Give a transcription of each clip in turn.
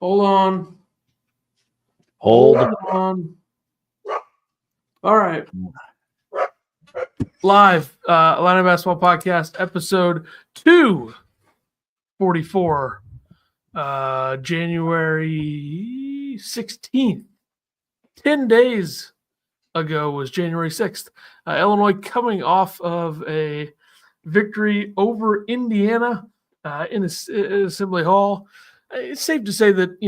Hold on. Hold on. All right. Live, Illini Basketball Podcast, episode 244, January 16th. 10 days ago was January 6th. Illinois coming off of a victory over Indiana in Assembly Hall. It's safe to say that,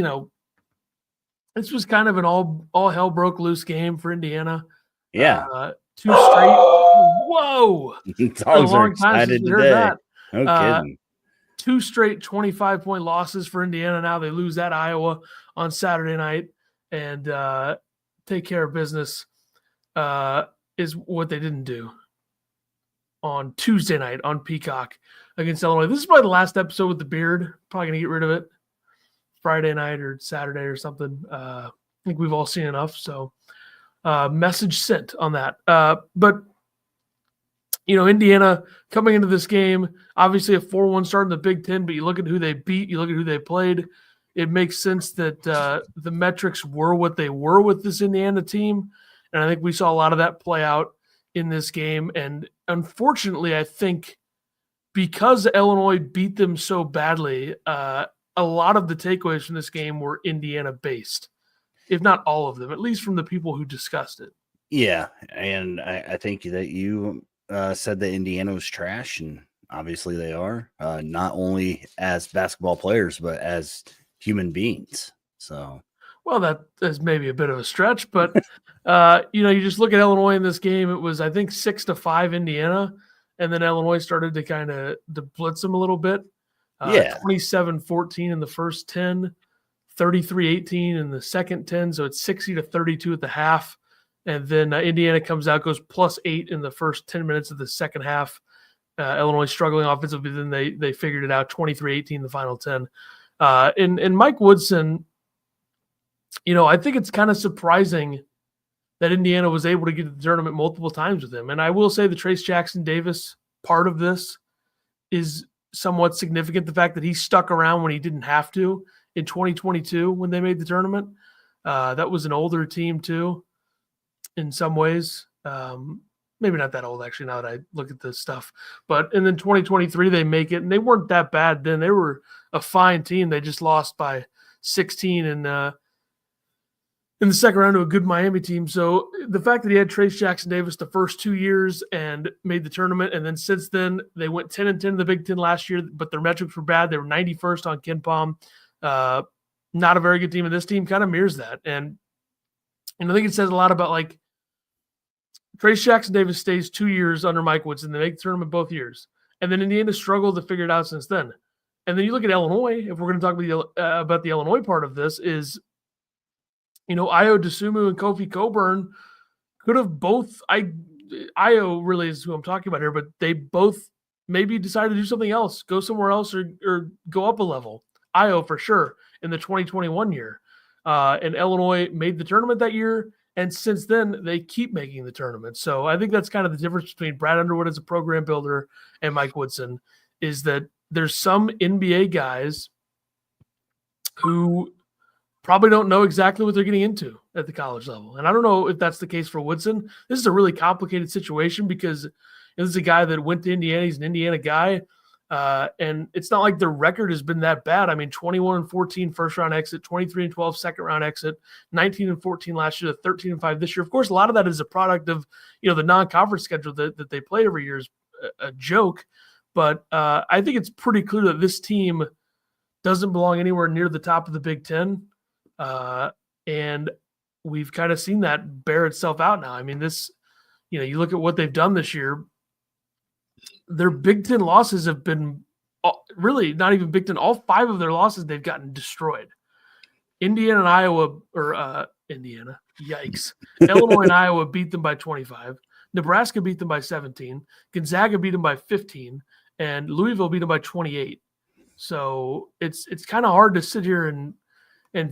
this was kind of an all hell broke loose game for Indiana. Yeah. Two straight. Whoa. Dogs are excited today. No kidding. Two straight 25-point losses for Indiana. Now they lose at Iowa on Saturday night and take care of business is what they didn't do on Tuesday night on Peacock against Illinois. This is probably the last episode with the beard. Probably going to get rid of it Friday night or Saturday or something. I think we've all seen enough. So message sent on that. But, Indiana coming into this game, obviously a 4-1 start in the Big Ten, but you look at who they beat, you look at who they played. It makes sense that the metrics were what they were with this Indiana team. And I think we saw a lot of that play out in this game. And unfortunately, I think because Illinois beat them so badly, a lot of the takeaways from this game were Indiana-based, if not all of them, at least from the people who discussed it. Yeah, and I think that you said that Indiana was trash, and obviously they are, not only as basketball players, but as human beings. So, well, that is maybe a bit of a stretch, but you just look at Illinois in this game. It was, I think, 6-5 Indiana, and then Illinois started to kind of blitz them a little bit. 27-14 in the first 10, 33-18 in the second 10, so it's 60-32 at the half. And then Indiana comes out, goes +8 in the first 10 minutes of the second half. Illinois struggling offensively, then they figured it out, 23-18 the final 10. And Mike Woodson, I think it's kind of surprising that Indiana was able to get to the tournament multiple times with him. And I will say the Trace Jackson-Davis part of this is somewhat significant. The fact that he stuck around when he didn't have to in 2022 when they made the tournament. That was an older team too, in some ways. Maybe not that old, actually, now that I look at this stuff. And then 2023, they make it, and they weren't that bad then. They were a fine team. They just lost by 16 in the second round to a good Miami team. So the fact that he had Trace Jackson-Davis the first 2 years and made the tournament, and then since then they went 10-10 in the Big Ten last year, but their metrics were bad. They were 91st on KenPom. Not a very good team, and this team kind of mirrors that. And I think it says a lot about, Trace Jackson-Davis stays 2 years under Mike Woodson. They make the tournament both years. And then Indiana struggled to figure it out since then. And then you look at Illinois, if we're going to talk about the Illinois part of this, is Io DeSumo and Kofi Coburn could have both. Io really is who I'm talking about here, but they both maybe decided to do something else, go somewhere else, or go up a level. Io for sure in the 2021 year, and Illinois made the tournament that year, and since then they keep making the tournament. So I think that's kind of the difference between Brad Underwood as a program builder and Mike Woodson, is that there's some NBA guys who probably don't know exactly what they're getting into at the college level. And I don't know if that's the case for Woodson. This is a really complicated situation because this is a guy that went to Indiana. He's an Indiana guy. And it's not like their record has been that bad. I mean, 21-14 first round exit, 23-12 second round exit, 19-14 last year, 13-5 this year. Of course, a lot of that is a product of, the non-conference schedule that they play every year is a joke. But I think it's pretty clear that this team doesn't belong anywhere near the top of the Big Ten. And we've kind of seen that bear itself out now. I mean, this, you look at what they've done this year, their Big Ten losses have been really not even Big Ten. All 5 of their losses, they've gotten destroyed. Indiana and Iowa, Indiana, yikes. Illinois and Iowa beat them by 25. Nebraska beat them by 17. Gonzaga beat them by 15. And Louisville beat them by 28. So it's kind of hard to sit here and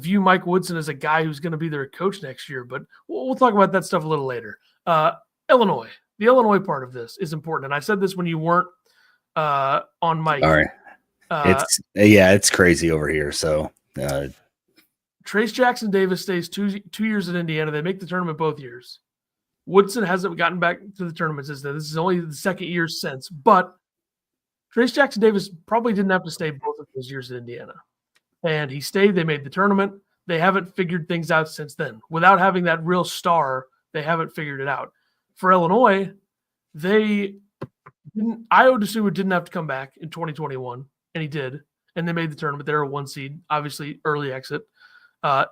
view Mike Woodson as a guy who's going to be their coach next year. But we'll talk about that stuff a little later. Illinois. The Illinois part of this is important. And I said this when you weren't on mic. All right. It's crazy over here. So Trace Jackson Davis stays two years at Indiana. They make the tournament both years. Woodson hasn't gotten back to the tournament since then. This is only the second year since. But Trace Jackson Davis probably didn't have to stay both of those years at Indiana. And he stayed. They made the tournament. They haven't figured things out since then. Without having that real star, they haven't figured it out. For Illinois, they didn't. Io DeSumo didn't have to come back in 2021, and he did. And they made the tournament. They're a 1 seed, obviously early exit.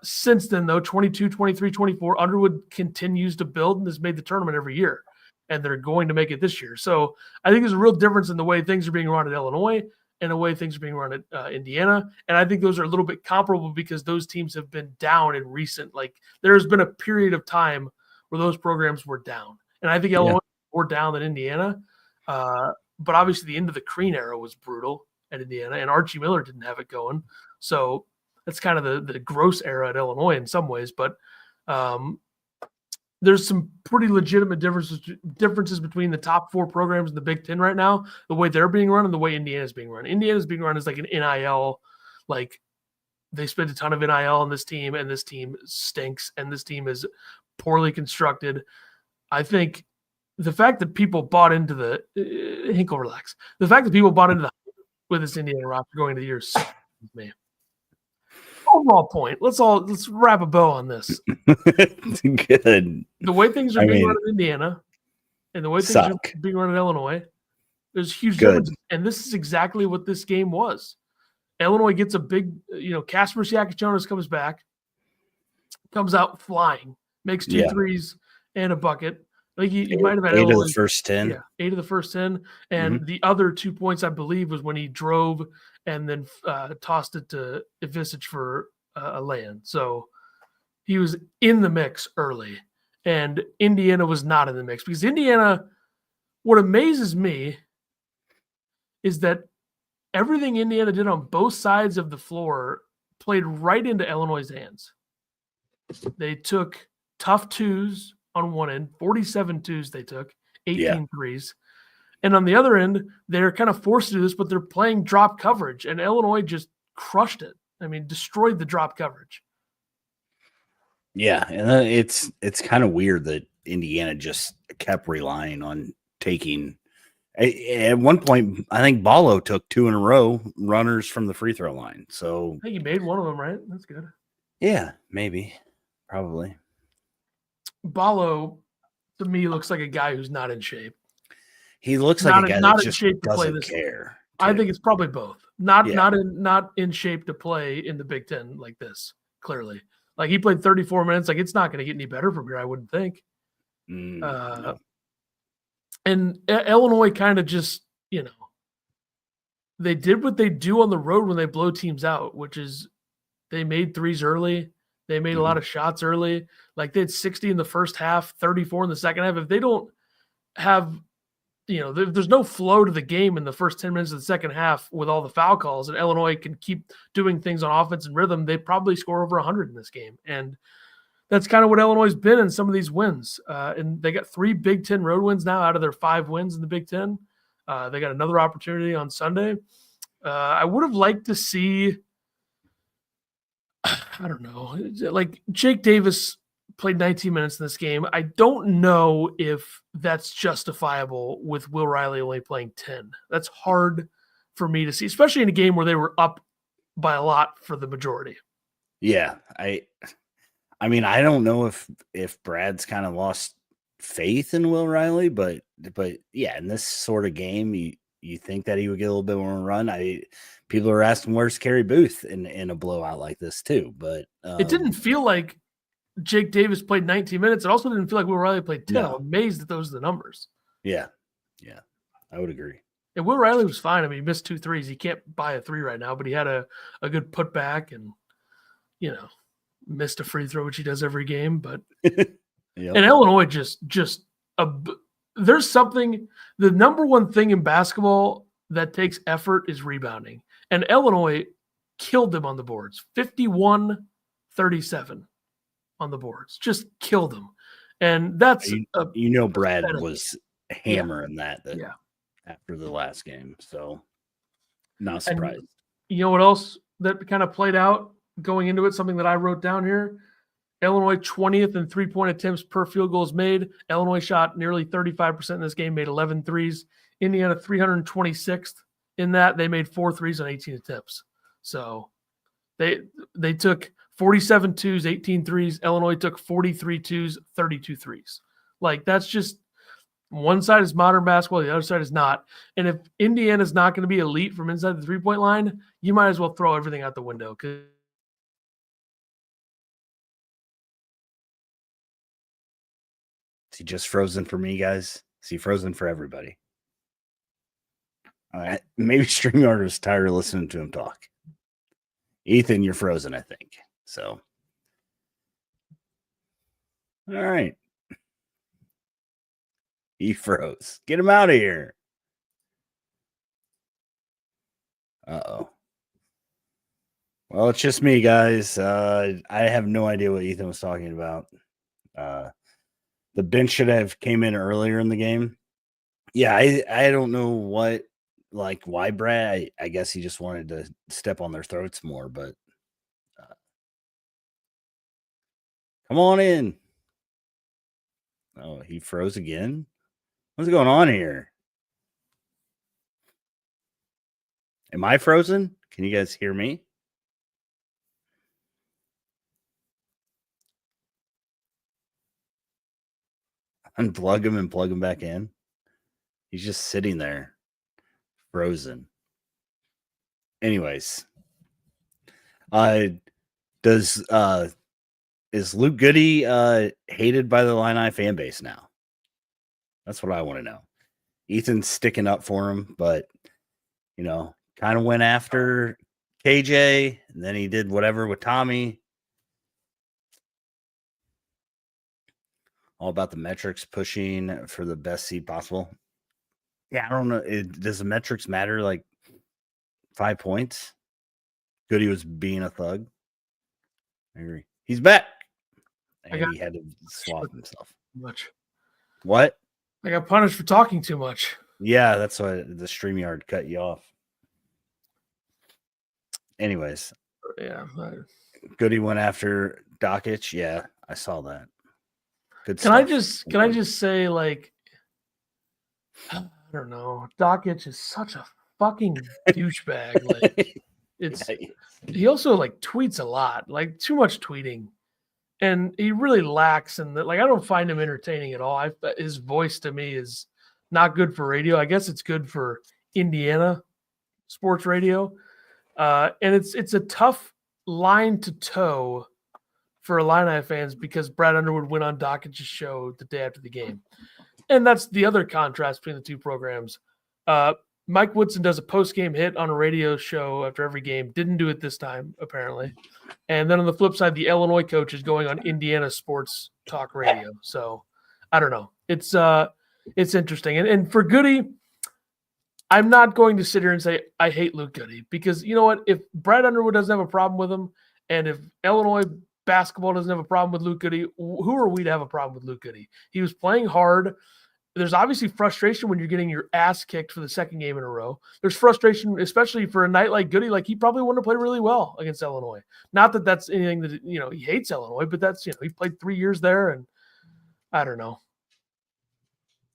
Since then, though, 22, 23, 24, Underwood continues to build and has made the tournament every year. And they're going to make it this year. So I think there's a real difference in the way things are being run at Illinois and the way things are being run at Indiana. And I think those are a little bit comparable because those teams have been down in recent, like there's been a period of time where those programs were down. And I think Illinois more down than Indiana. But obviously the end of the Crean era was brutal at Indiana, and Archie Miller didn't have it going. So that's kind of the gross era at Illinois in some ways. But there's some pretty legitimate differences between the top 4 programs in the Big Ten right now, the way they're being run and the way Indiana's being run. Indiana's being run as like an NIL, like they spent a ton of NIL on this team, and this team stinks, and this team is poorly constructed. I think the fact that people bought into the Hinkle relax. The fact that people bought into the with this Indiana roster going into the year me. Overall point. Let's wrap a bow on this. Good. The way things are being run in Indiana and the way things are being run in Illinois, there's huge differences. And this is exactly what this game was. Illinois gets a big, Casper Siakachonis comes back, comes out flying, makes 2 threes and a bucket. I think he might have had 8 of the first 10. Yeah, 8 of the first 10. And the other 2 points, I believe, was when he drove and then tossed it to Ivisic for a lay-in. So he was in the mix early. And Indiana was not in the mix. Because Indiana, what amazes me is that everything Indiana did on both sides of the floor played right into Illinois' hands. They took tough twos on one end, 47 twos they took, 18 threes. And on the other end, they're kind of forced to do this, but they're playing drop coverage. And Illinois just crushed it. I mean, destroyed the drop coverage. Yeah, and it's kind of weird that Indiana just kept relying on taking. At one point, I think Ballo took 2 in a row runners from the free throw line. So I think he made one of them, right? That's good. Yeah, maybe, probably. Ballo, to me, looks like a guy who's not in shape. He looks like a guy that just doesn't care. I think it's probably both. Not in shape to play in the Big Ten like this, clearly. Like he played 34 minutes. Like it's not going to get any better from here, I wouldn't think. No. And Illinois kind of just, they did what they do on the road when they blow teams out, which is they made threes early. They made a lot of shots early. Like they had 60 in the first half, 34 in the second half. If they don't have, there's no flow to the game in the first 10 minutes of the second half with all the foul calls, and Illinois can keep doing things on offense and rhythm, they probably score over 100 in this game. And that's kind of what Illinois has been in some of these wins. And they got 3 Big Ten road wins now out of their 5 wins in the Big Ten. They got another opportunity on Sunday. I would have liked to see, I don't know, like Jake Davis played 19 minutes in this game. I don't know if that's justifiable with Will Riley only playing 10. That's hard for me to see, especially in a game where they were up by a lot for the majority. Yeah, I mean, I don't know if Brad's kind of lost faith in Will Riley, but yeah, in this sort of game, you think that he would get a little bit more run. People are asking where's Kerry Booth in a blowout like this too, but it didn't feel like Jake Davis played 19 minutes. It also didn't feel like Will Riley played 10. No. I'm amazed that those are the numbers. Yeah, I would agree. And Will Riley was fine. I mean, he missed 2 threes. He can't buy a 3 right now, but he had a good putback and missed a free throw, which he does every game. But and Illinois there's something. The number one thing in basketball that takes effort is rebounding, and Illinois killed them on the boards, 51-37 on the boards, just killed them, and that's Brad was hammering that after the last game, so not surprised. And you know what else that kind of played out going into it, something that I wrote down here. Illinois 20th in three-point attempts per field goals made. Illinois shot nearly 35% in this game, made 11 threes. Indiana 326th in that. They made 4 threes on 18 attempts. So they took 47 twos, 18 threes. Illinois took 43 twos, 32 threes. Like, that's just one side is modern basketball, the other side is not. And if Indiana's not going to be elite from inside the three-point line, you might as well throw everything out the window. Because is he just frozen for me, guys? Is he frozen for everybody? All right. Maybe StreamYard was tired of listening to him talk. Ethan, you're frozen, I think. So, all right. He froze. Get him out of here. Uh-oh. Well, it's just me, guys. I have no idea what Ethan was talking about. The bench should have came in earlier in the game. Yeah, I don't know why Brad. I guess he just wanted to step on their throats more, but come on in. Oh, he froze again? What's going on here? Am I frozen? Can you guys hear me? Unplug him and plug him back in. He's just sitting there, frozen. Anyways, is Luke Goody hated by the Illini fan base now? That's what I want to know. Ethan's sticking up for him, but kind of went after KJ, and then he did whatever with Tommy. All about the metrics, pushing for the best seed possible. Yeah, I don't know. Does the metrics matter? Like 5 points? Goody was being a thug. I agree. He's back. And he had to swap himself. Much. What? I got punished for talking too much. Yeah, that's why the StreamYard cut you off. Anyways. Yeah. Goody went after Dockich. Yeah, I saw that. Good Can stuff. I just say, like, I don't know. Dockich is such a fucking douchebag. Like, he also like tweets a lot, like too much tweeting, and he really lacks. And like, I don't find him entertaining at all. His voice to me is not good for radio. I guess it's good for Indiana sports radio, and it's a tough line to toe for Illini fans because Brad Underwood went on Dockich's show the day after the game. And that's the other contrast between the two programs. Mike Woodson does a post-game hit on a radio show after every game. Didn't do it this time, apparently. And then on the flip side, the Illinois coach is going on Indiana sports talk radio. So I don't know. It's interesting. And for Goody, I'm not going to sit here and say I hate Luke Goody because you know what? If Brad Underwood doesn't have a problem with him, and if Illinois basketball doesn't have a problem with Luke Goody, who are we to have a problem with Luke Goody? He was playing hard. There's obviously frustration when you're getting your ass kicked for the second game in a row. There's frustration, especially for a night like Goody. Like, he probably wouldn't have played really well against Illinois. Not that that's anything that, he hates Illinois, but that's, he played 3 years there, and I don't know.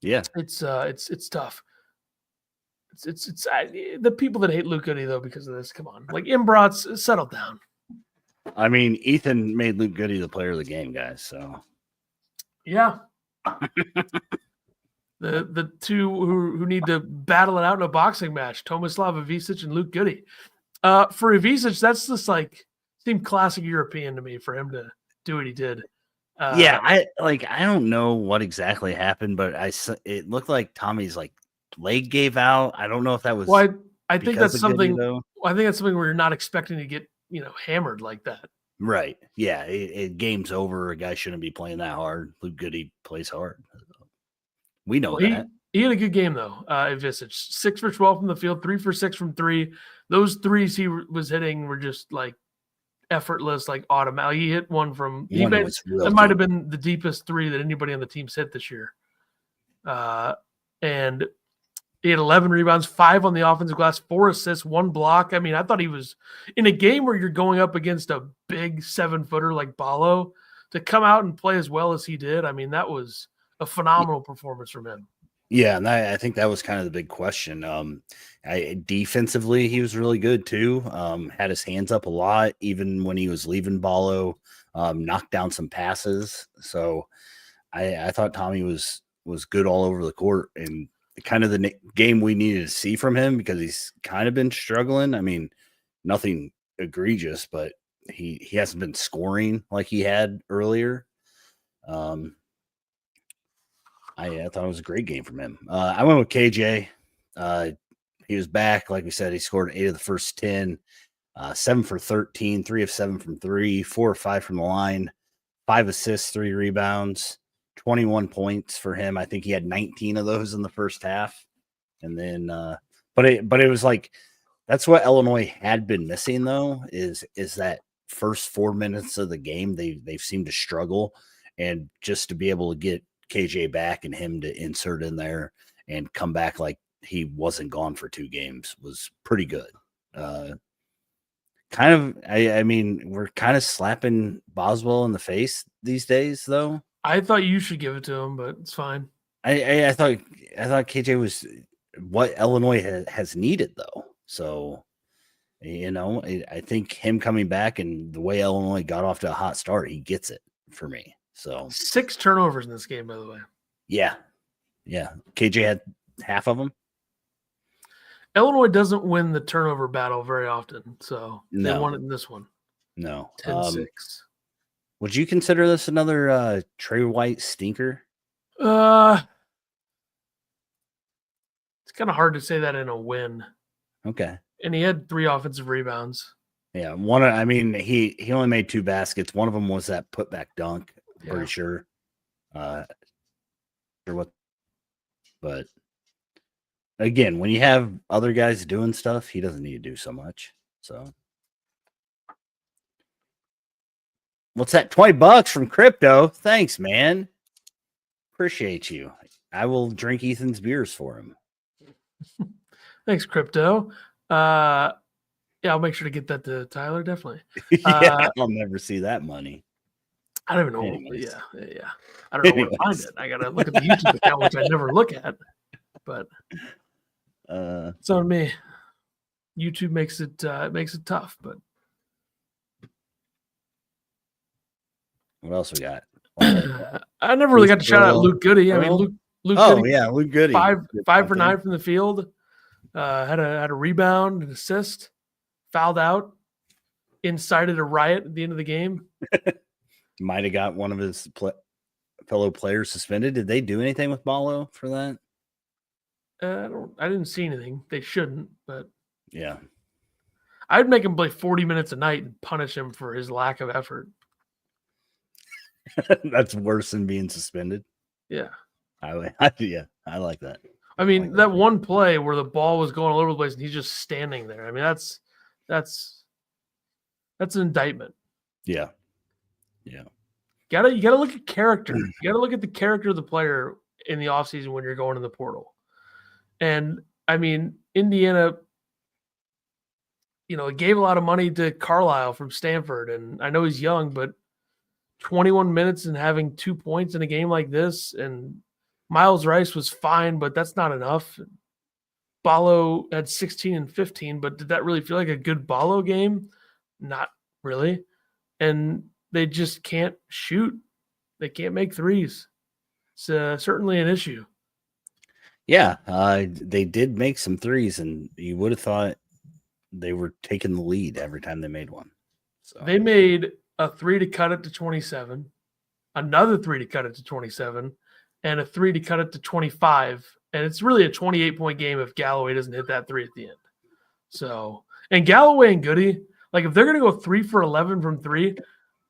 Yeah. It's tough. It's the people that hate Luke Goody, though, because of this, come on. Like, Imbrats, settle down. I mean, Ethan made Luke Goody the player of the game, guys. So, yeah, the two who need to battle it out in a boxing match: Tomislav Ivisic and Luke Goody. For Ivisic, that's just like seemed classic European to me for him to do what he did. Yeah, I don't know what exactly happened, but it looked like Tommy's like leg gave out. I don't know if that was. Well, I think that's something. Goody, I think that's something where you're not expecting to get hammered like that. Right. Yeah. Game's over. A guy shouldn't be playing that hard. Luke Goody plays hard. We know that. He had a good game, though. Ivisic, 6 for 12 from the field, 3 for 6 from 3. Those threes he was hitting were just like effortless, like automatic. He hit one from that might have been the deepest 3 that anybody on the team's hit this year. And He had 11 rebounds, 5 on the offensive glass, 4 assists, 1 block. I mean, I thought he was in a game where you're going up against a big 7-footer like Ballo to come out and play as well as he did. I mean, that was a phenomenal performance from him. Yeah, and I think that was kind of the big question. Defensively, he was really good too. Had his hands up a lot, even when he was leaving Ballo. Knocked down some passes. So I thought Tommy was good all over the court, and kind of the game we needed to see from him, because he's kind of been struggling. I mean, nothing egregious, but he hasn't been scoring like he had earlier. I thought it was a great game from him. I went with KJ. He was back. Like we said, he scored 8 of the first 10, 7 for 13, 3 of 7 from 3, 4 or 5 from the line, 5 assists, 3 rebounds, 21 points for him. I think he had 19 of those in the first half. And then, but it was like, that's what Illinois had been missing though, is that first 4 minutes of the game, they've seemed to struggle, and just to be able to get KJ back and him to insert in there and come back like he wasn't gone for 2 games was pretty good. I mean, we're kind of slapping Boswell in the face these days, though. I thought you should give it to him, but it's fine. I thought KJ was what Illinois has needed, though. So, I think him coming back and the way Illinois got off to a hot start, he gets it for me. So 6 turnovers in this game, by the way. Yeah. KJ had half of them. Illinois doesn't win the turnover battle very often, so they won it in this one. No. 10-6. Would you consider this another Trey White stinker? It's kind of hard to say that in a win. Okay. And he had 3 offensive rebounds. Yeah, he only made 2 baskets. One of them was that putback dunk. Pretty sure. But again, when you have other guys doing stuff, he doesn't need to do so much. So, what's that? $20 from Crypto. Thanks, man. Appreciate you. I will drink Ethan's beers for him. Thanks, Crypto. I'll make sure to get that to Tyler. Definitely. I'll never see that money. I don't even know. Anyways. Yeah. I don't know where to find it. I gotta look at the YouTube account, which I never look at. But it's on me. YouTube makes it tough. But what else we got? I never really got to shout out Luke Goody. I mean, Luke. Goody, Luke Goody. 5 for 9 from the field. Had a rebound, an assist, fouled out, incited a riot at the end of the game. Might have got one of his fellow players suspended. Did they do anything with Ballo for that? I didn't see anything. They shouldn't, but yeah, I'd make him play 40 minutes a night and punish him for his lack of effort. That's worse than being suspended. Yeah, I like that. I mean, that one play where the ball was going all over the place and he's just standing there. I mean, that's an indictment. Yeah. You gotta look at character. You gotta look at the character of the player in the offseason when you're going in the portal. And I mean, Indiana, gave a lot of money to Carlisle from Stanford, and I know he's young, but 21 minutes and having 2 points in a game like this, and Miles Rice was fine, but that's not enough. Ballo had 16 and 15, but did that really feel like a good Ballo game? Not really. And they just can't shoot. They can't make threes. It's certainly an issue. Yeah, they did make some threes, and you would have thought they were taking the lead every time they made one. So they made a 3 to cut it to 27, another 3 to cut it to 27, and a 3 to cut it to 25. And it's really a 28-point game if Galloway doesn't hit that 3 at the end. So, and Galloway and Goody, like if they're going to go 3 for 11 from 3,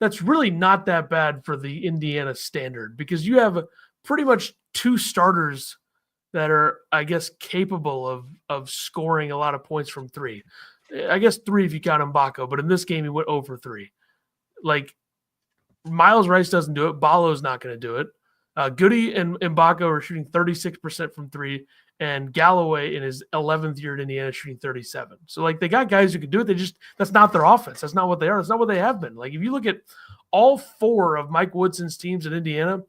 that's really not that bad for the Indiana standard, because you have pretty much 2 starters that are, I guess, capable of scoring a lot of points from 3. I guess 3 if you count Mbako, but in this game he went 0 for 3. Like, Miles Rice doesn't do it. Ballo's not going to do it. Goody and Mbako are shooting 36% from 3, and Galloway in his 11th year at Indiana shooting 37. So like they got guys who can do it. That's not their offense. That's not what they are. That's not what they have been. Like if you look at all 4 of Mike Woodson's teams in Indiana,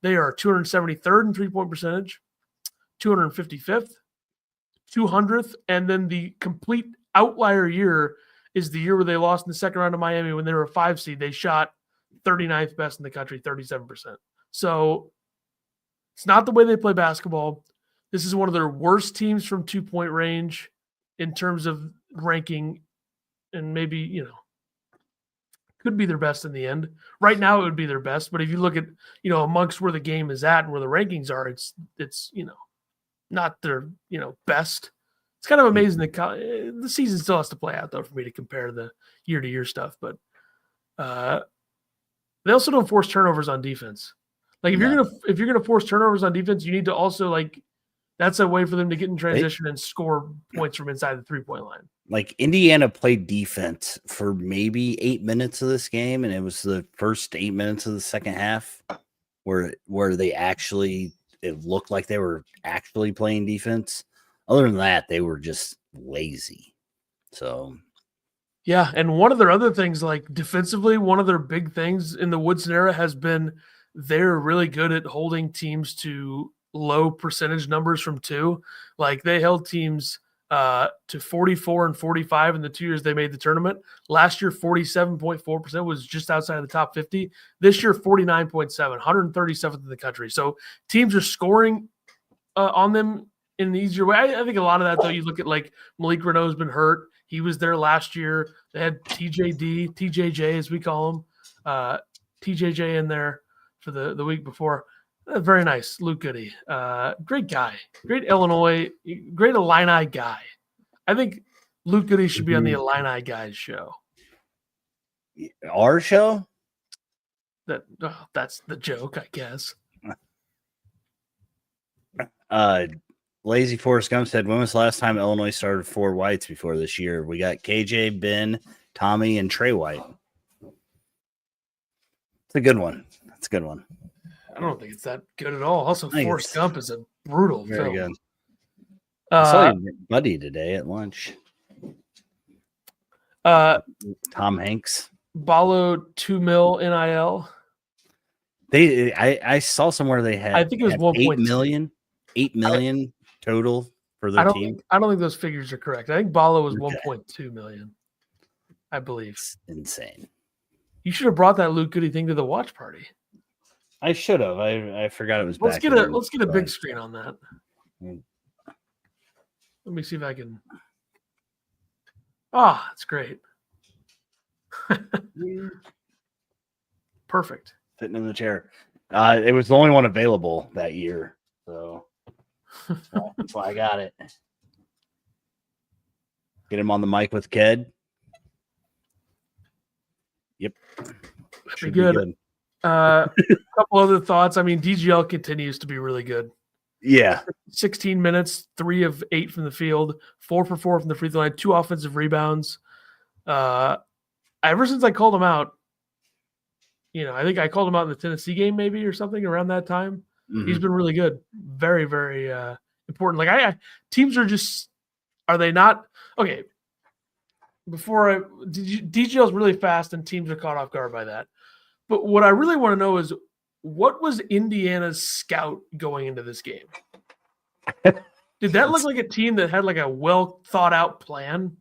they are 273rd in 3-point percentage, 255th, 200th, and then the complete outlier year is the year where they lost in the second round to Miami when they were a 5 seed. They shot 39th best in the country, 37%. So it's not the way they play basketball. This is one of their worst teams from 2-point range in terms of ranking, and maybe, could be their best in the end. Right now it would be their best, but if you look at, amongst where the game is at and where the rankings are, it's not their, best. It's kind of amazing that the season still has to play out though for me to compare the year-to-year stuff, but they also don't force turnovers on defense. Like if you're gonna force turnovers on defense, you need to also that's a way for them to get in transition and score points from inside the 3-point line. Like Indiana played defense for maybe 8 minutes of this game, and it was the first 8 minutes of the second half where they actually, it looked like they were actually playing defense. Other than that, they were just lazy. So yeah, and one of their other things, like defensively, one of their big things in the Woodson era has been they're really good at holding teams to low percentage numbers from 2. Like they held teams to 44 and 45 in the 2 years they made the tournament. Last year, 47.4% was just outside of the top 50. This year, 49.7, 137th in the country. So teams are scoring on them in an easier way. I think a lot of that, though, you look at like Malik Renault's been hurt. He was there last year. They had TJJ, as we call him, TJJ in there for the week before. Very nice. Luke Goody. Great guy. Great Illinois. Great Illini guy. I think Luke Goody should be on the Illini guys show. Our show? That's the joke, I guess. Lazy Forrest Gump said, when was the last time Illinois started 4 whites before this year? We got KJ, Ben, Tommy, and Trey White. It's a good one. That's a good one. I don't think it's that good at all. Also, Forrest Gump is a brutal very film. Good. I saw your buddy today at lunch. Tom Hanks. Ballo 2 mil NIL. I saw somewhere they had. I think it was 1.8 million. 8 million total for their team. I don't think those figures are correct. I think Ballo was 1.2 million. I believe. It's insane. You should have brought that Luke Goody thing to the watch party. I should have. I forgot it was. Let's get a big screen on that. Let me see if I can. That's great. Perfect. Sitting in the chair. It was the only one available that year, so that's why I got it. Get him on the mic with Ked. Yep. Should be good. A couple other thoughts. I mean, DGL continues to be really good. Yeah. 16 minutes, 3 of 8 from the field, 4 for 4 from the free throw line, 2 offensive rebounds. Ever since I called him out, I think I called him out in the Tennessee game maybe or something around that time. Mm-hmm. He's been really good. Very, very important. Like teams are they not okay? DGL is really fast and teams are caught off guard by that. But what I really want to know is what was Indiana's scout going into this game? Did that look like a team that had like a well thought out plan?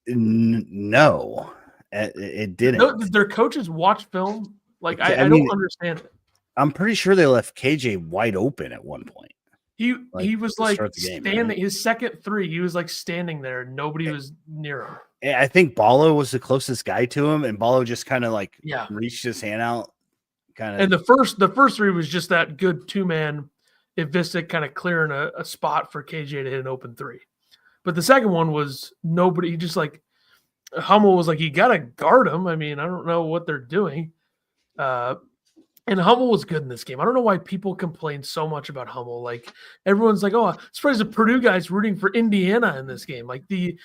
No, it didn't. Did their coaches watch film? Like I don't understand it. I'm pretty sure they left KJ wide open at one point. He was like standing his second 3. He was like standing there. Nobody was near him. I think Ballo was the closest guy to him, and Ballo just kind of reached his hand out. And the first 3 was just that good 2-man Ivisic kind of clearing a spot for KJ to hit an open 3. But the second one was nobody. He just Hummel was like, you got to guard him. I mean, I don't know what they're doing. And Hummel was good in this game. I don't know why people complain so much about Hummel. Like everyone's like, "Oh, surprised the Purdue guy's rooting for Indiana in this game." Like the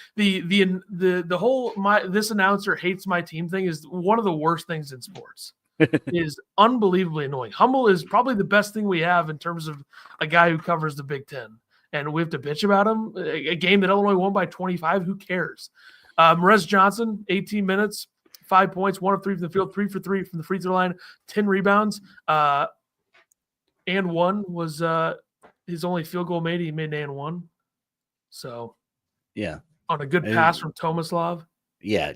whole this announcer hates my team thing is one of the worst things in sports. It is unbelievably annoying. Hummel is probably the best thing we have in terms of a guy who covers the Big Ten, and we have to bitch about him. A game that Illinois won by 25, who cares? Marez Johnson, 18 minutes, 5 points, 1 of 3 from the field, 3 for 3 from the free throw line, 10 rebounds, and 1 was his only field goal made. He made an and 1. So, yeah, on a good pass from Tomislav. Yeah,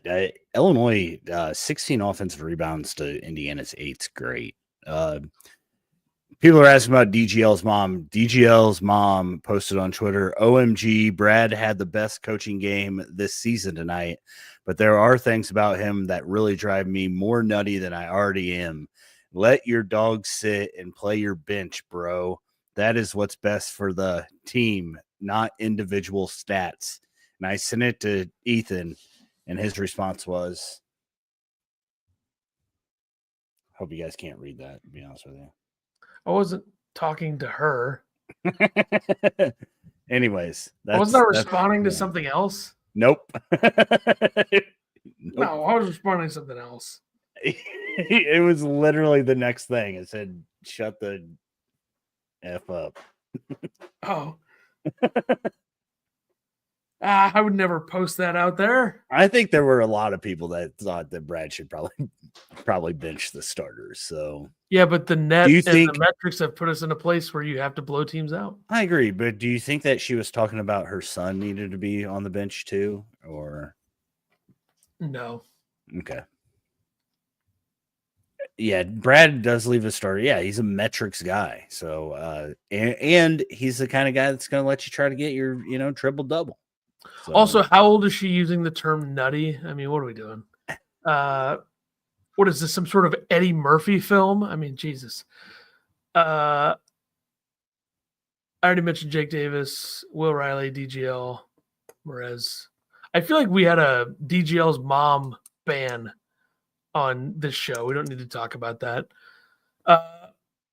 Illinois 16 offensive rebounds to Indiana's 8's great. People are asking about DGL's mom. DGL's mom posted on Twitter, OMG, Brad had the best coaching game this season tonight, but there are things about him that really drive me more nutty than I already am. Let your dog sit and play your bench, bro. That is what's best for the team, not individual stats. And I sent it to Ethan, and his response was, hope you guys can't read that, to be honest with you. I wasn't talking to her. Anyways. I was not responding to something else. Nope. No, I was responding to something else. It was literally the next thing. It said, shut the F up. Oh. I would never post that out there. I think there were a lot of people that thought that Brad should probably bench the starters. So yeah, but the net and the metrics have put us in a place where you have to blow teams out. I agree, but do you think that she was talking about her son needed to be on the bench too, or no? Okay. Yeah, Brad does leave a starter. Yeah, he's a metrics guy. So and he's the kind of guy that's going to let you try to get your triple double. So. Also, how old is she using the term nutty? I mean, what are we doing? What is this? Some sort of Eddie Murphy film? I mean, Jesus. I already mentioned Jake Davis, Will Riley, DGL, Marez. I feel like we had a DGL's mom ban on this show. We don't need to talk about that.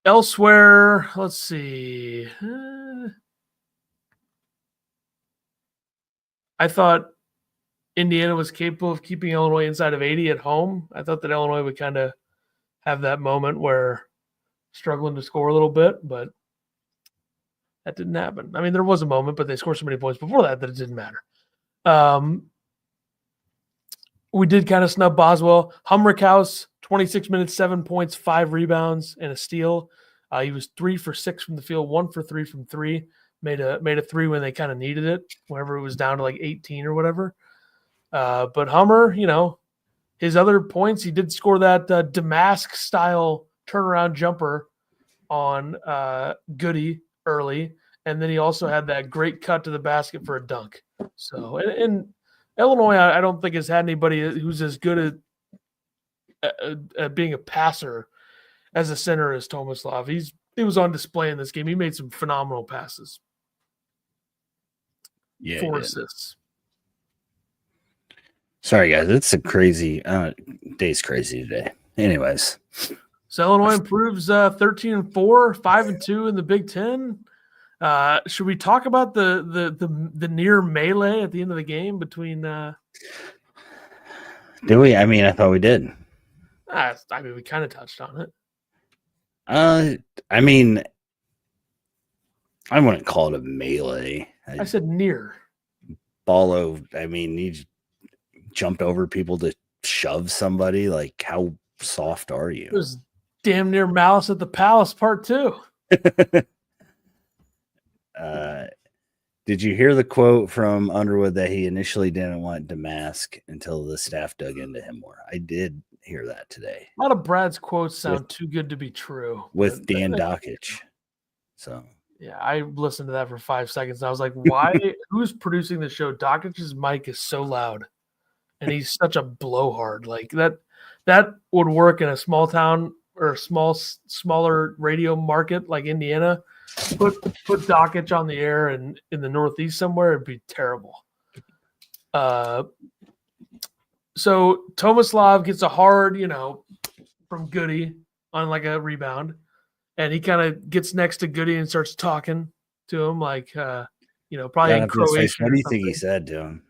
Elsewhere, let's see. I thought Indiana was capable of keeping Illinois inside of 80 at home. I thought that Illinois would kind of have that moment where struggling to score a little bit, but that didn't happen. I mean, there was a moment, but they scored so many points before that it didn't matter. We did kind of snub Boswell. Humrickhouse, 26 minutes, 7 points, 5 rebounds, and a steal. He was 3 for 6 from the field, 1 for 3 from 3. Made a 3 when they kind of needed it, whenever it was down to like 18 or whatever. But Hummer, his other points, he did score that Damask style turnaround jumper on Goody early, and then he also had that great cut to the basket for a dunk. So, and Illinois, I don't think has had anybody who's as good at being a passer as a center as Tomislav. He was on display in this game. He made some phenomenal passes. Yeah, 4 assists. Sorry, guys. It's a crazy day's crazy today. Anyways. So Illinois improves 13-4, 5-2 in the Big Ten. Should we talk about the near melee at the end of the game between Did we? I mean, I thought we did. I mean, we kind of touched on it. I mean, I wouldn't call it a melee. I said near. Ballo, I mean, he jumped over people to shove somebody. Like, how soft are you? It was damn near Malice at the Palace Part 2. Did you hear the quote from Underwood that he initially didn't want Damask until the staff dug into him more? I did hear that today. A lot of Brad's quotes sound too good to be true. With Dan Dockich. So yeah, I listened to that for 5 seconds. And I was like, why? Who's producing the show? Dockich's mic is so loud, and he's such a blowhard. Like that would work in a small town or a smaller radio market like Indiana. Put Dockich on the air and in the Northeast somewhere, it'd be terrible. So Tomislav gets a hard, from Goody on like a rebound, and he kind of gets next to Goody and starts talking to him, like probably in Croatian. What do you think he said to him?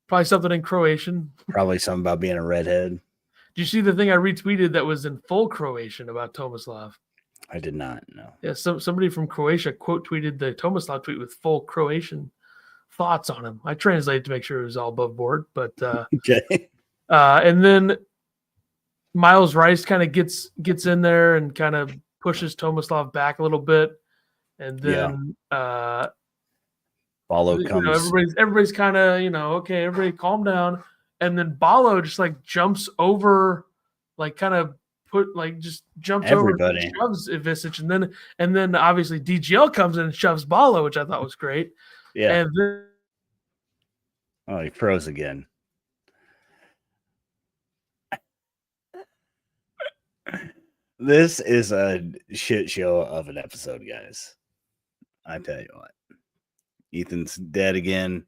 Probably something in Croatian. Probably something about being a redhead. Did you see the thing I retweeted that was in full Croatian about Tomislav? I did not know. Yeah, somebody from Croatia quote tweeted the Tomislav tweet with full Croatian thoughts on him. I translated to make sure it was all above board, but Okay. and then Miles Rice kind of gets in there and kind of pushes Tomislav back a little bit, and then Ballo comes. Everybody's kind of okay, everybody calm down, and then Ballo just like jumps over, like kind of just jumps everybody. over and shoves Ivisic, and then obviously DGL comes in and shoves Ballo, which I thought was great. Yeah. And then, he froze again. This is a shit show of an episode, guys. I tell you what. Ethan's dead again.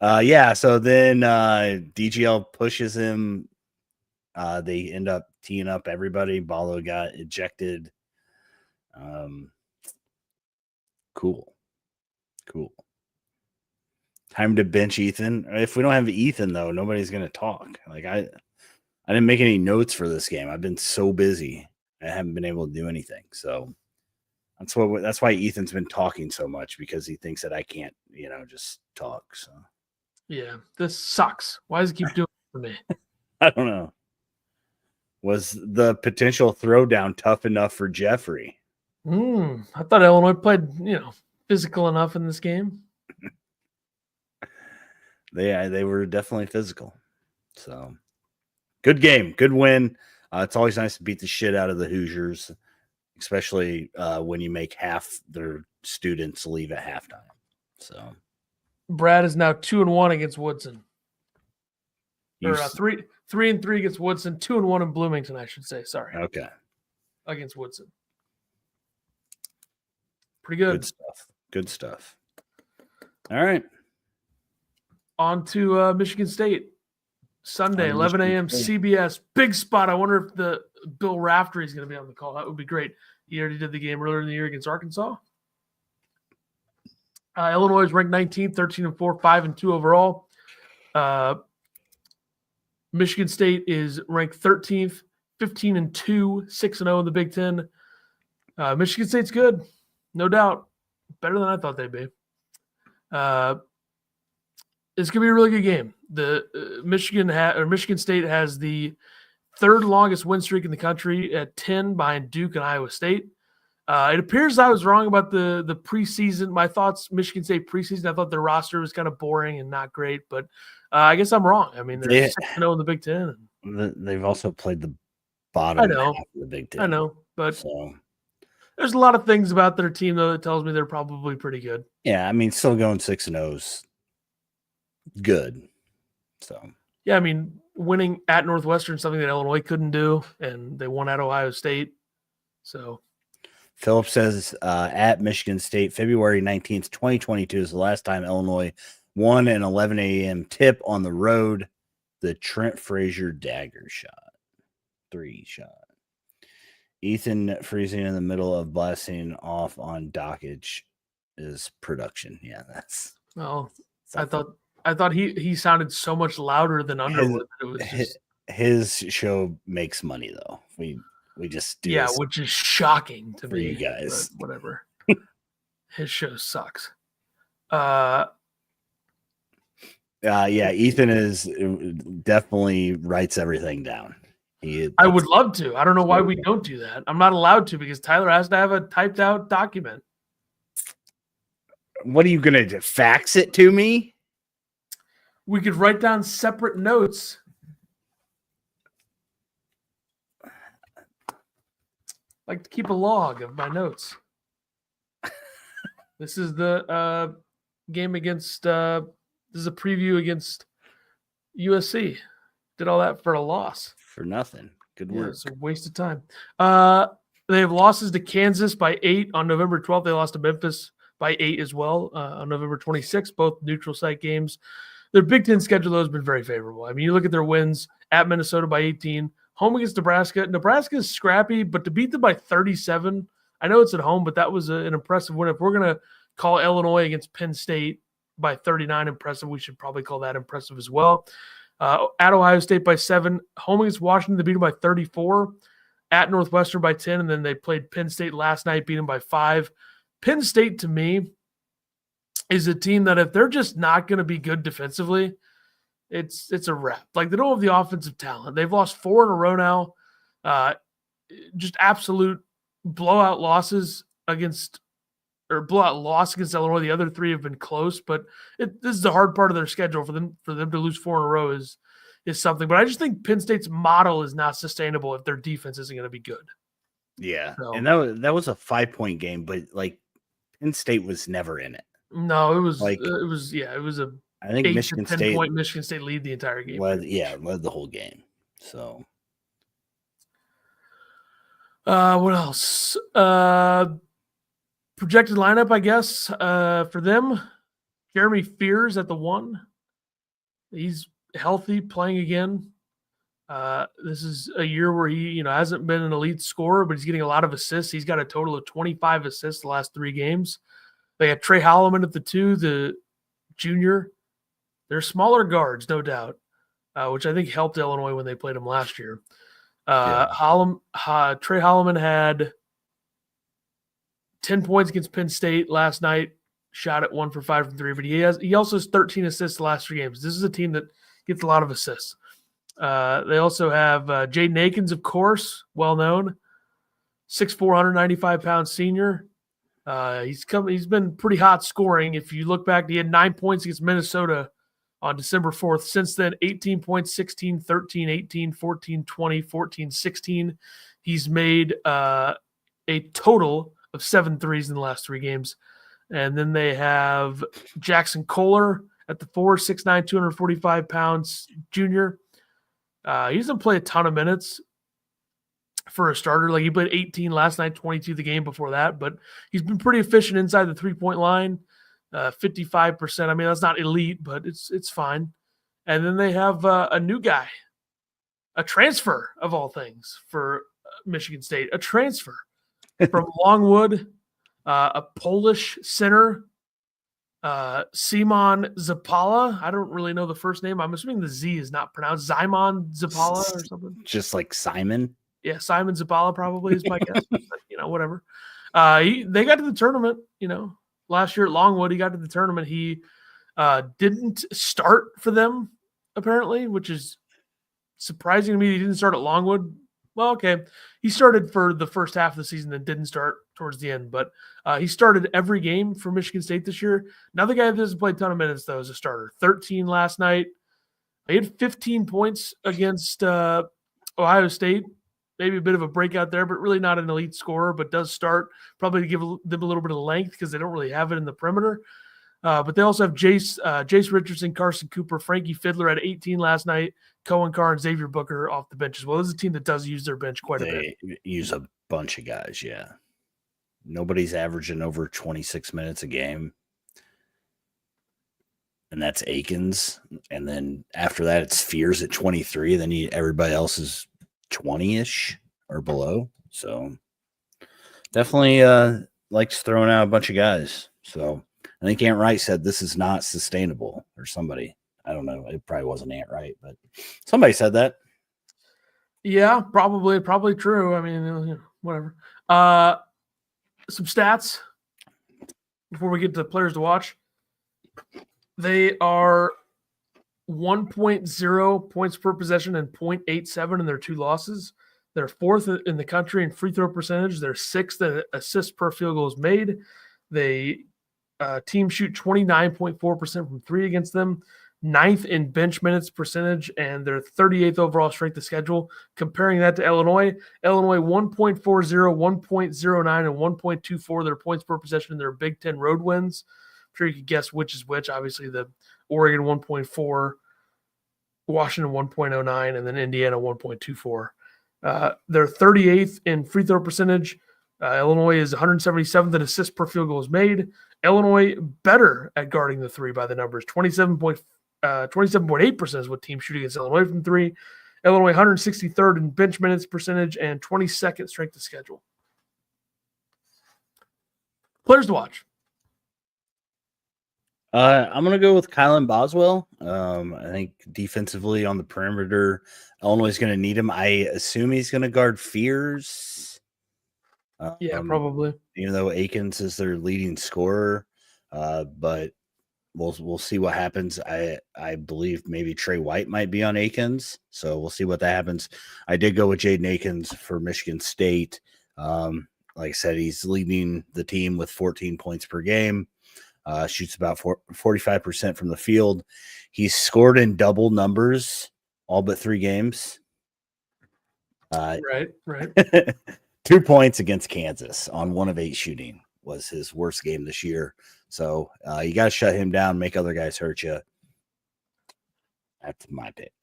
So then DGL pushes him. They end up teeing up everybody. Ballo got ejected. Cool. Time to bench Ethan. If we don't have Ethan, though, nobody's going to talk. Like I didn't make any notes for this game. I've been so busy. I haven't been able to do anything. So that's why Ethan's been talking so much, because he thinks that I can't, just talk. So yeah, this sucks. Why does it keep doing it for me? I don't know. Was the potential throwdown tough enough for Jeffrey? I thought Illinois played, physical enough in this game. They were definitely physical. So good game, good win. It's always nice to beat the shit out of the Hoosiers, especially when you make half their students leave at halftime. So Brad is now 2-1 against Woodson. Or 3-3 against Woodson, 2-1 in Bloomington, I should say. Sorry. Okay. Against Woodson. Pretty good. Good stuff. All right. On to Michigan State. Sunday, 11 a.m. CBS. Big spot. I wonder if the Bill Raftery is going to be on the call. That would be great. He already did the game earlier in the year against Arkansas. Illinois is ranked 19th, 13-4, 5-2 overall. Michigan State is ranked 13th, 15-2, 6-0 in the Big Ten. Michigan State's good, no doubt. Better than I thought they'd be. It's going to be a really good game. The Michigan State has the third longest win streak in the country at 10 behind Duke and Iowa State. It appears I was wrong about the preseason. My thoughts, Michigan State preseason, I thought their roster was kind of boring and not great, but I guess I'm wrong. I mean, they're 6-0 in the Big Ten. They've also played the bottom half of the Big Ten. I know, but there's a lot of things about their team, though, that tells me they're probably pretty good. Yeah, I mean, still going 6-0's good. So yeah, I mean, winning at Northwestern, something that Illinois couldn't do, and they won at Ohio State. So Philip says at Michigan State, February 19th, 2022 is the last time Illinois won an 11 a.m. tip on the road. The Trent Frazier dagger shot. 3 shot. Ethan freezing in the middle of blasting off on Dockage is production. Yeah, that's. Well, I thought he sounded so much louder than Underwood. It was just, his show makes money though. We just do this which is shocking to me. You guys, whatever. His show sucks. Ethan is definitely writes everything down. I would love to. I don't know why we don't do that. I'm not allowed to because Tyler has to have a typed out document. What are you gonna do? Fax it to me? We could write down separate notes. Like to keep a log of my notes. This is the game against this is a preview against USC. Did all that for a loss. For nothing. Good work. It's a waste of time. They have losses to Kansas by 8 on November 12th. They lost to Memphis by 8 as well on November 26th, both neutral site games. Their Big Ten schedule, though, has been very favorable. I mean, you look at their wins at Minnesota by 18, home against Nebraska. Nebraska is scrappy, but to beat them by 37, I know it's at home, but that was an impressive win. If we're going to call Illinois against Penn State by 39 impressive, we should probably call that impressive as well. At Ohio State by 7, home against Washington, they beat them by 34. at Northwestern by 10, and then they played Penn State last night, beat them by 5. Penn State, to me, is a team that if they're just not going to be good defensively, it's a wrap. Like, they don't have the offensive talent. They've lost 4 in a row now. Just absolute blowout losses blowout loss against Illinois. The other 3 have been close, but this is the hard part of their schedule for them to lose 4 in a row is something. But I just think Penn State's model is not sustainable if their defense isn't going to be good. Yeah, So, and that was a 5-point game, but like Penn State was never in it. No, it was like it was a I think 8 Michigan to 10 State point Michigan State lead the entire game. led the whole game. So what else? Projected lineup, I guess, for them. Jeremy Fears at the 1. He's healthy, playing again. This is a year where he, hasn't been an elite scorer, but he's getting a lot of assists. He's got a total of 25 assists the last 3 games. They got Trey Holloman at the 2, the junior. They're smaller guards, no doubt, which I think helped Illinois when they played him last year. Trey Holloman had 10 points against Penn State last night, shot at 1 for 5 from 3, but he also has 13 assists the last 3 games. This is a team that gets a lot of assists. They also have Jaden Akins, of course, well known, 6'4", 195-pound senior. He's been pretty hot scoring. If you look back, he had 9 points against Minnesota on December 4th. Since then, 18 points, 16, 13, 18, 14, 20, 14, 16. He's made a total of 7 threes in the last 3 games. And then they have Jackson Kohler at the 4, 6'9", 245 pounds, junior. He doesn't play a ton of minutes for a starter. Like, he played 18 last night, 22 the game before that, but he's been pretty efficient inside the 3-point line, 55%. I mean, that's not elite, but it's fine. And then they have a new guy, a transfer of all things for Michigan State, a transfer from Longwood, a Polish center, Simon Zapala. I don't really know the first name. I'm assuming the Z is not pronounced. Simon Zapala or something. Just like Simon. Yeah, Simon Zapala probably is my guess. Whatever. They got to the tournament, last year at Longwood. He got to the tournament. He didn't start for them, apparently, which is surprising to me. He didn't start at Longwood. Well, okay. He started for the first half of the season and didn't start towards the end, but he started every game for Michigan State this year. Another guy that doesn't play a ton of minutes, though, is a starter. 13 last night. He had 15 points against Ohio State. Maybe a bit of a breakout there, but really not an elite scorer, but does start probably to give them a little bit of length because they don't really have it in the perimeter. But they also have Jace Richardson, Carson Cooper, Frankie Fiddler at 18 last night, Cohen Carr, and Xavier Booker off the bench as well. This is a team that does use their bench quite a bit. They use a bunch of guys, yeah. Nobody's averaging over 26 minutes a game. And that's Akins. And then after that, it's Fears at 23. Then everybody else is 20-ish or below. So definitely likes throwing out a bunch of guys. So I think Ant Wright said this is not sustainable, or somebody. I don't know. It probably wasn't Ant Wright, but somebody said that. Yeah, probably true. I mean, whatever. Some stats before we get to the players to watch. They are 1.0 points per possession and 0.87 in their 2 losses. They're 4th in the country in free throw percentage. They're 6th in assists per field goals made. They team shoot 29.4% from 3 against them, 9th in bench minutes percentage, and their 38th overall strength of schedule. Comparing that to Illinois 1.40, 1.09, and 1.24 their points per possession in their Big Ten road wins. I'm sure you could guess which is which. Obviously, the Oregon 1.4, Washington 1.09, and then Indiana 1.24. They're 38th in free throw percentage. Illinois is 177th in assists per field goals made. Illinois better at guarding the 3 by the numbers. 27.8% is what teams shoot against Illinois from 3. Illinois 163rd in bench minutes percentage and 22nd strength of schedule. Players to watch. I'm going to go with Kylan Boswell. I think defensively on the perimeter, Illinois is going to need him. I assume he's going to guard Fears. Yeah, probably. Even though Akins is their leading scorer, but we'll see what happens. I believe maybe Trey White might be on Akins, so we'll see what that happens. I did go with Jaden Akins for Michigan State. Like I said, he's leading the team with 14 points per game. Shoots about 45% from the field. He's scored in double numbers all but 3 games. Right. 2 points against Kansas on 1 of 8 shooting was his worst game this year. So you got to shut him down, make other guys hurt you. That's my pick.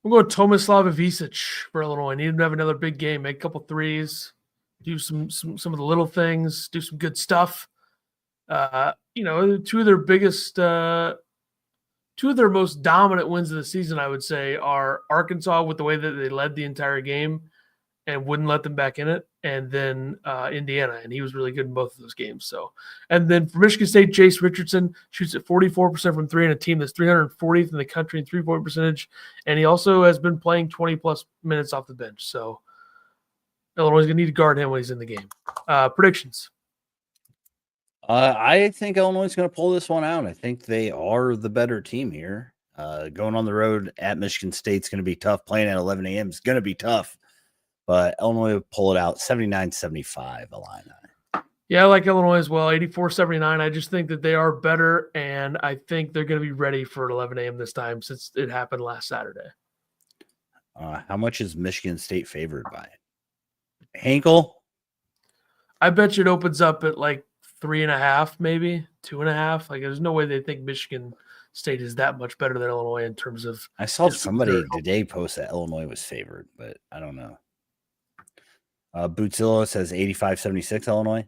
We'll go Tomislav Ivicic for Illinois. Need him to have another big game, make a couple threes, do some of the little things, do some good stuff. Two of their most dominant wins of the season, I would say, are Arkansas with the way that they led the entire game and wouldn't let them back in it, and then Indiana, and he was really good in both of those games. So, and then for Michigan State, Jace Richardson shoots at 44% from 3 in a team that's 340th in the country in 3-point percentage, and he also has been playing 20-plus minutes off the bench. So Illinois is going to need to guard him when he's in the game. Predictions. I think Illinois is going to pull this one out. I think they are the better team here. Going on the road at Michigan State is going to be tough. Playing at 11 a.m. is going to be tough. But Illinois will pull it out 79-75 Illini. Yeah, I like Illinois as well, 84-79. I just think that they are better, and I think they're going to be ready for 11 a.m. this time since it happened last Saturday. How much is Michigan State favored by? Hankel? I bet you it opens up at like 3.5, maybe 2.5. Like, there's no way they think Michigan State is that much better than Illinois in terms of. I saw somebody today post that Illinois was favored, but I don't know. Bootzillo says 85-76 Illinois.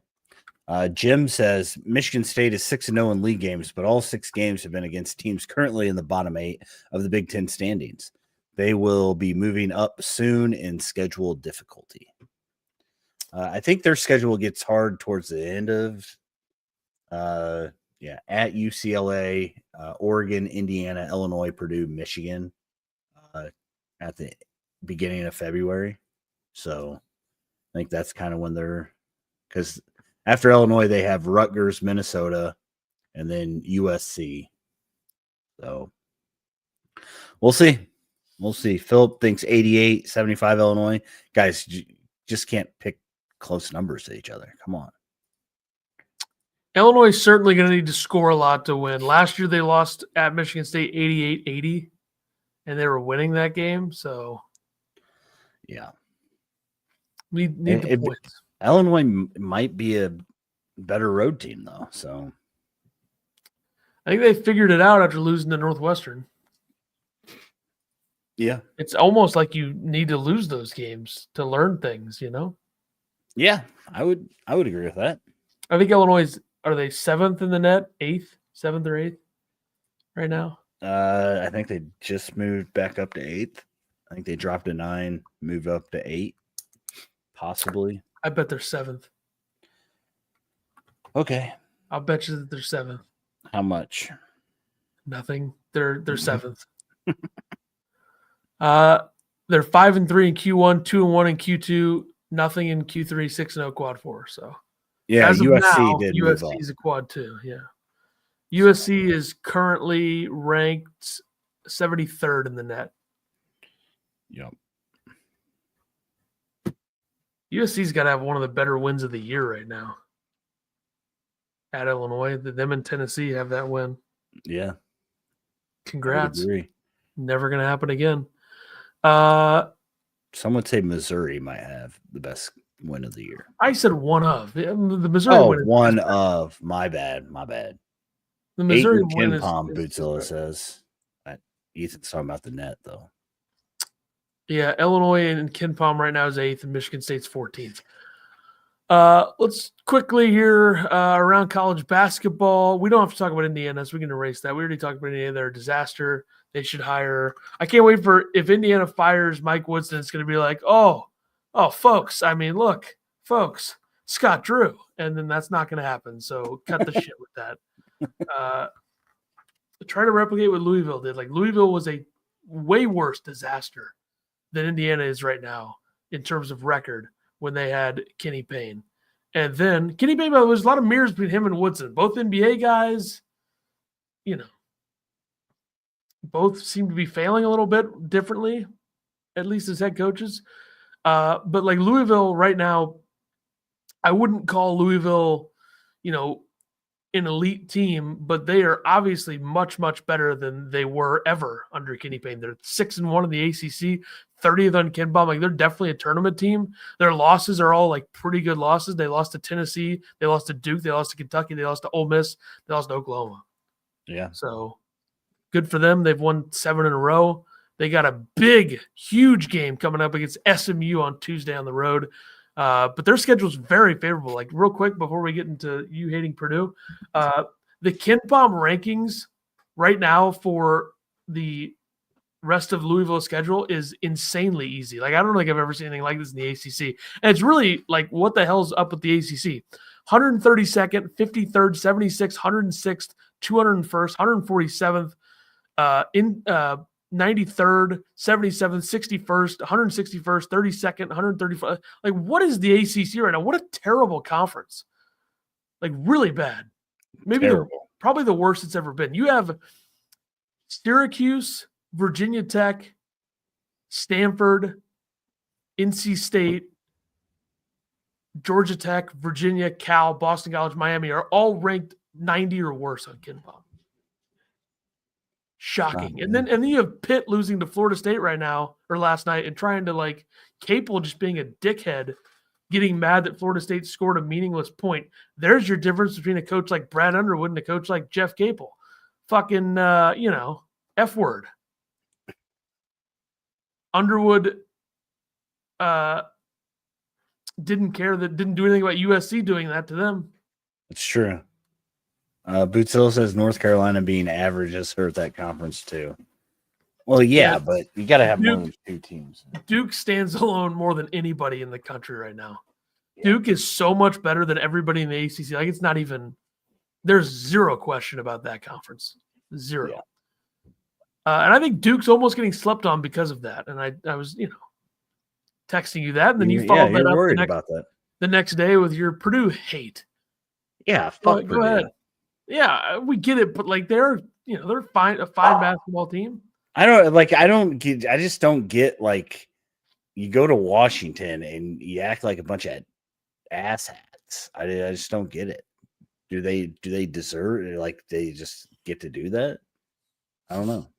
Jim says Michigan State is 6-0 in league games, but all 6 games have been against teams currently in the bottom 8 of the Big Ten standings. They will be moving up soon in schedule difficulty. I think their schedule gets hard towards the end of, at UCLA, Oregon, Indiana, Illinois, Purdue, Michigan, at the beginning of February. So I think that's kind of when because after Illinois, they have Rutgers, Minnesota, and then USC. So we'll see. Philip thinks 88-75 Illinois. Guys, just can't pick close numbers to each other. Come on. Illinois is certainly going to need to score a lot to win. Last year, they lost at Michigan State 88-80, and they were winning that game. So, yeah. We need the points. Illinois might be a better road team, though. So I think they figured it out after losing to Northwestern. Yeah. It's almost like you need to lose those games to learn things, Yeah, I would agree with that. I think Illinois are they 7th in the net, 7th or 8th right now? I think they just moved back up to 8th. I think they dropped to 9, moved up to 8. Possibly. I bet they're 7th. Okay. I'll bet you that they're 7th. How much? Nothing. They're 7th. They're 5-3 in Q1, 2-1 in Q2, nothing in Q3, 6-0 quad 4. So yeah, as of USC now, did USC move up. is a quad 2. Yeah. USC is currently ranked 73rd in the net. Yep. USC's got to have one of the better wins of the year right now. At Illinois, them and Tennessee have that win. Yeah. Congrats. Never going to happen again. Some would say Missouri might have the best win of the year. I said one of. The Missouri win. One of. My bad. The Missouri win is Bootzilla says. Ethan's talking about the net, though. Yeah, Illinois and KenPom right now is 8th, and Michigan State's 14th. Let's quickly here around college basketball. We don't have to talk about Indiana, so we can erase that. We already talked about Indiana. They're a disaster. They should hire. I can't wait for if Indiana fires Mike Woodson, it's going to be like, oh, folks. I mean, look, folks, Scott Drew. And then that's not going to happen. So cut the shit with that. Try to replicate what Louisville did. Like Louisville was a way worse disaster than Indiana is right now in terms of record when they had Kenny Payne. And then Kenny Payne, there was a lot of mirrors between him and Woodson, both NBA guys, both seem to be failing a little bit differently, at least as head coaches. But like Louisville right now, I wouldn't call Louisville, an elite team, but they are obviously much, much better than they were ever under Kenny Payne. They're 6-1 in the ACC, 30th on KenPom. Like they're definitely a tournament team. Their losses are all like pretty good losses. They lost to Tennessee, they lost to Duke, they lost to Kentucky, they lost to Ole Miss, they lost to Oklahoma. Yeah. So good for them. They've won 7 in a row. They got a big, huge game coming up against SMU on Tuesday on the road. But their schedule is very favorable. Like real quick before we get into you hating Purdue, the KenPom rankings right now for the rest of Louisville's schedule is insanely easy. Like I don't think I've ever seen anything like this in the ACC. And it's really like what the hell's up with the ACC? 132nd, 53rd, 76th, 106th, 201st, 147th, 93rd, 77th, 61st, 161st, 32nd, 135th. Like, what is the ACC right now? What a terrible conference. Like, really bad. Maybe probably the worst it's ever been. You have Syracuse, Virginia Tech, Stanford, NC State, Georgia Tech, Virginia, Cal, Boston College, Miami are all ranked 90 or worse on KenPom. Shocking. And then you have Pitt losing to Florida State right now or last night and trying to like Capel just being a dickhead, getting mad that Florida State scored a meaningless point. There's your difference between a coach like Brad Underwood and a coach like Jeff Capel. Fucking, F word. Underwood didn't do anything about USC doing that to them. It's true. Bootzilla says North Carolina being average has hurt that conference too. Well, yeah, but you got to have more than 2 teams. Duke stands alone more than anybody in the country right now. Yeah. Duke is so much better than everybody in the ACC. Like it's not even – there's zero question about that conference. Zero. Yeah. And I think Duke's almost getting slept on because of that. And I was, texting you that, and then you followed that up about that the next day with your Purdue hate. Yeah, fuck go ahead. Yeah, we get it, but like they're fine, a fine basketball team. I just don't get like you go to Washington and you act like a bunch of asshats. I just don't get it. Do they deserve it? Like they just get to do that? I don't know.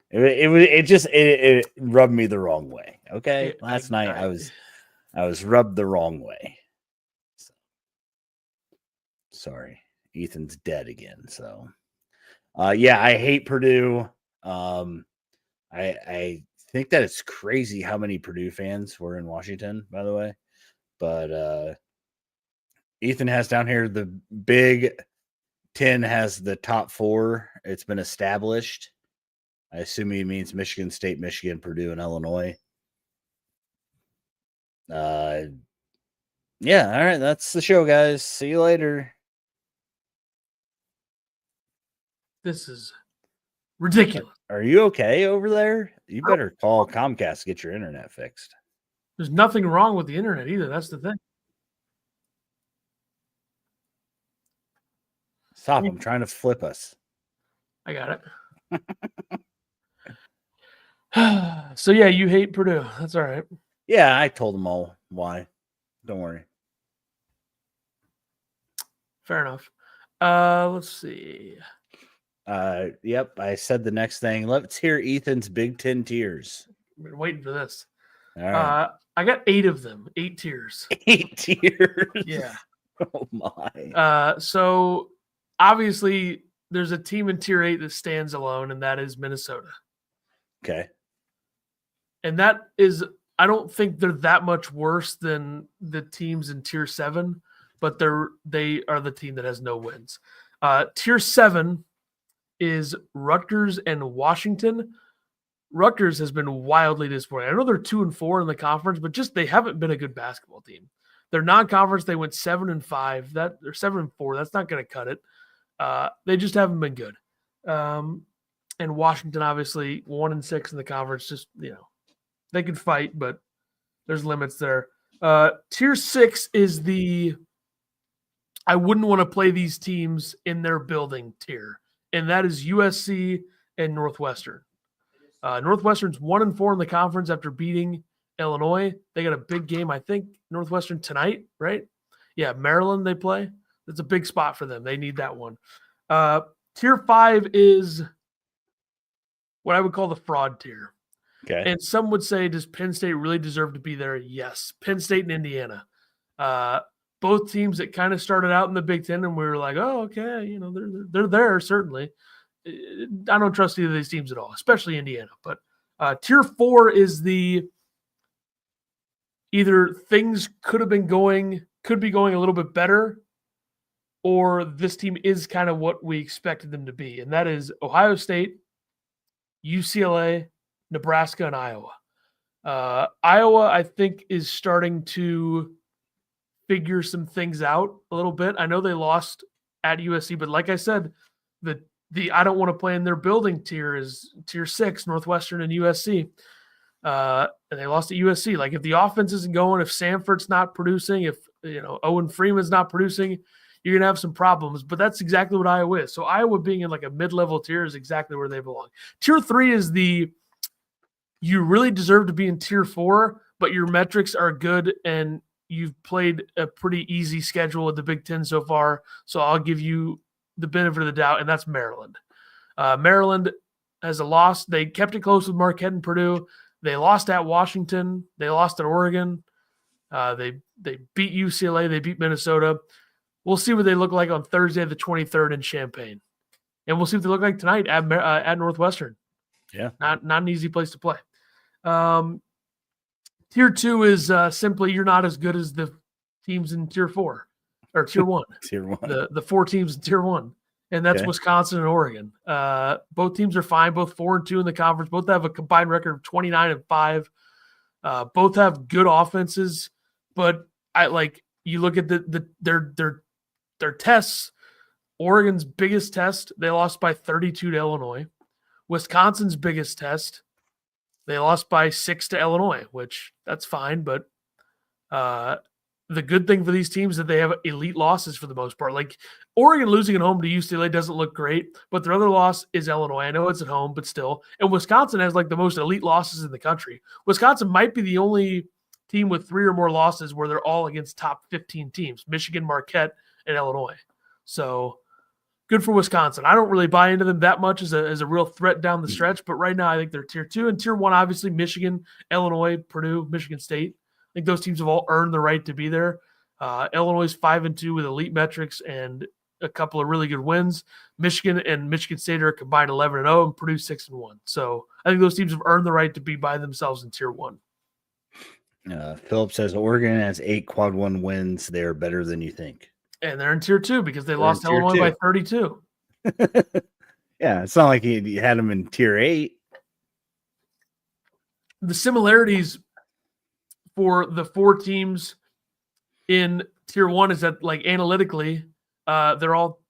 It rubbed me the wrong way. Okay, last night I was rubbed the wrong way. So, sorry. Ethan's dead again. So, yeah, I hate Purdue. I think that it's crazy how many Purdue fans were in Washington, by the way. But Ethan has down here the Big Ten has the top 4. It's been established. I assume he means Michigan State, Michigan, Purdue, and Illinois. Yeah, all right. That's the show, guys. See you later. This is ridiculous. Are you okay over there? You better call Comcast to get your internet fixed. There's nothing wrong with the internet either. That's the thing. Stop. I'm trying to flip us. I got it. So, yeah, you hate Purdue. That's all right. Yeah, I told them all why. Don't worry. Fair enough. Let's see. Yep, I said the next thing. Let's hear Ethan's Big Ten tiers. I've been waiting for this. All right. I got 8 of them. 8 tiers. 8 tiers? Yeah. Oh, my. So, obviously, there's a team in Tier 8 that stands alone, and that is Minnesota. Okay. And that is, I don't think they're that much worse than the teams in Tier 7, but they are the team that has no wins. Tier 7 is Rutgers and Washington. Rutgers has been wildly disappointing. I know they're 2-4 in the conference, but just they haven't been a good basketball team. Their non-conference, they went 7-5. They're 7-4. That's not going to cut it. They just haven't been good. And Washington, obviously, 1-6 in the conference. Just, they could fight, but there's limits there. Tier 6 is I wouldn't want to play these teams in their building tier, and that is USC and Northwestern. Northwestern's 1-4 in the conference after beating Illinois. They got a big game, I think, Northwestern tonight, right? Yeah, Maryland they play. That's a big spot for them. They need that one. Tier 5 is what I would call the fraud tier. Okay. And some would say, does Penn State really deserve to be there? Yes. Penn State and Indiana. Both teams that kind of started out in the Big Ten, and we were like, oh, okay, they're there, certainly. I don't trust either of these teams at all, especially Indiana. But Tier 4 is either things could be going a little bit better, or this team is kind of what we expected them to be. And that is Ohio State, UCLA, Nebraska, and Iowa. Iowa, I think, is starting to figure some things out a little bit. I know they lost at USC, but like I said, the I don't want to play in their building tier is Tier 6, Northwestern and USC. And they lost at USC. Like, if the offense isn't going, if Sanford's not producing, if Owen Freeman's not producing, you're going to have some problems. But that's exactly what Iowa is. So Iowa being in like a mid-level tier is exactly where they belong. Tier 3 is you really deserve to be in Tier 4, but your metrics are good and you've played a pretty easy schedule with the Big Ten so far. So I'll give you the benefit of the doubt, and that's Maryland. Maryland has a loss. They kept it close with Marquette and Purdue. They lost at Washington. They lost at Oregon. They beat UCLA. They beat Minnesota. We'll see what they look like on Thursday, the 23rd in Champaign. And we'll see what they look like tonight at Northwestern. Yeah. Not an easy place to play. Tier 2 is simply you're not as good as the teams in Tier 4 or Tier 1. Tier 1. The 4 teams in Tier 1. And that's Okay. Wisconsin and Oregon. Both teams are fine, both 4-2 in the conference. Both have a combined record of 29-5. Both have good offenses, but you look at their tests. Oregon's biggest test, they lost by 32 to Illinois. Wisconsin's biggest test, they lost by 6 to Illinois, which that's fine. But the good thing for these teams is that they have elite losses for the most part. Like Oregon losing at home to UCLA doesn't look great, but their other loss is Illinois. I know it's at home, but still. And Wisconsin has like the most elite losses in the country. Wisconsin might be the only team with 3 or more losses where they're all against top 15 teams, Michigan, Marquette, and Illinois. So good for Wisconsin. I don't really buy into them that much as a real threat down the stretch, but right now I think they're Tier 2. And Tier 1, obviously, Michigan, Illinois, Purdue, Michigan State. I think those teams have all earned the right to be there. Illinois is 5-2 with elite metrics and a couple of really good wins. Michigan and Michigan State are combined 11-0, and Purdue 6-1. So I think those teams have earned the right to be by themselves in Tier 1. Philip says Oregon has 8 quad 1 wins. They're better than you think. And they're in Tier 2 because they lost to Illinois by 32. Yeah, it's not like you had them in Tier 8. The similarities for the 4 teams in Tier 1 is that, like, analytically, they're all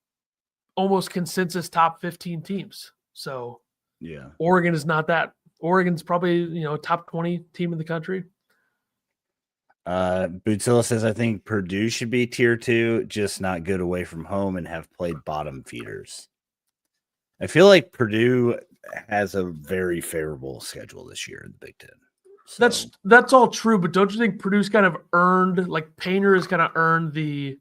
almost consensus top 15 teams. So yeah, Oregon is not that. Oregon's probably, top 20 team in the country. Bootzilla says, I think Purdue should be Tier 2, just not good away from home and have played bottom feeders. I feel like Purdue has a very favorable schedule this year in the Big Ten. So, That's all true, but don't you think Purdue's kind of earned, like Painter has kind of earned the